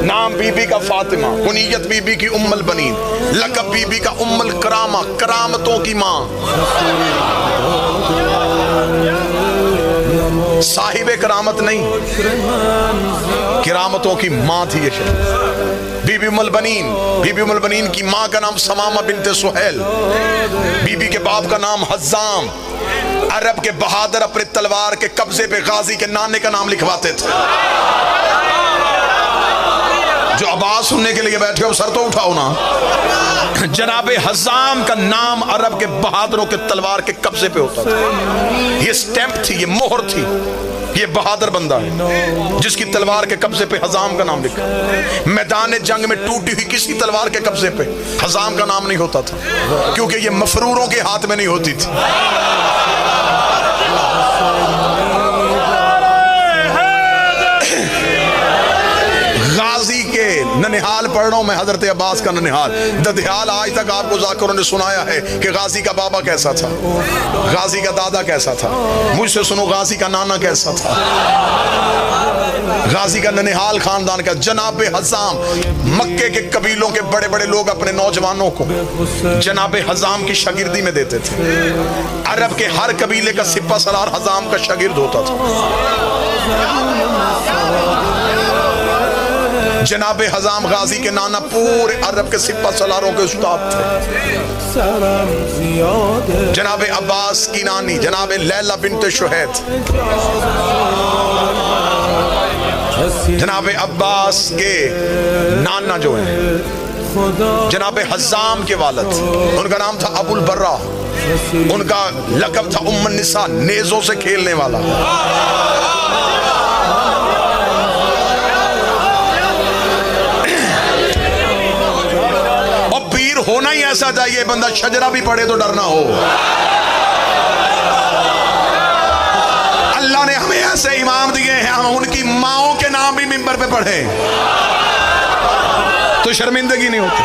नाम बीबी का फातिमा, कुनीयत बीबी की उम्मुल बनीन, लक़ब बीबी का उम्मुल करामा, करामतों की माँ, साहिबे करामत नहीं, करामतों की माँ थी ये शख्स। बीबी उम्मुल बनीन, बीबी उम्मुल बनीन की माँ का नाम समामा बिनते सुहैल, बीबी के बाप का नाम हज़्ज़ाम। अरब के बहादुर अपने तलवार के कब्जे पे गाजी के नाने का नाम लिखवाते थे। जो आवाज सुनने के लिए बैठे हो सर तो उठाओ ना। जनाबे हज़्ज़ाम का नाम अरब के बहादुरों के तलवार के कब्जे पे होता था। ये स्टैंप थी, ये मोहर थी, ये बहादुर बंदा है जिसकी तलवार के कब्जे पे हज़्ज़ाम का नाम लिखा। मैदान जंग में टूटी हुई किसी तलवार के कब्जे पे हज़्ज़ाम का नाम नहीं होता था, क्योंकि ये मफरूरों के हाथ में नहीं होती थी। गाजी के ननिहाल पढ़ रहा हूं मैं, हजरत अब्बास का ननिहाल ददियाल। आज तक आपको जाकिरों ने सुनाया है कि गाजी का बाबा कैसा था, गाजी का दादा कैसा था। मुझसे सुनो गाजी का नाना कैसा था, गाजी का ननिहाल खानदान का। जनाबे हज़्ज़ाम मक्के के कबीलों के बड़े बड़े लोग अपने नौजवानों को जनाबे हज़्ज़ाम की शागिर्दी में देते थे। अरब के हर कबीले का सिपा सलार हज़्ज़ाम का शागिर्द होता था। जनाबे हज़्ज़ाम गाजी के नाना पूरे अरब के सिपा सलारों के उस्ताद थे। जनाबे अब्बास की नानी जनाबे लैला बिनते शुहैद, जनाबे अब्बास के नाना जो हैं जनाबे हज़्ज़ाम के वालिद, उनका नाम था अबुल बर्रा, उनका लक़ब था उम्मुन निसा, नेज़ों से खेलने वाला। होना ही ऐसा चाहिए बंदा शजरा भी पढ़े तो डरना हो। अल्लाह ने हमें ऐसे इमाम दिए हैं, हम उनकी माओं के नाम भी मिंबर पे पढ़े तो शर्मिंदगी नहीं होती।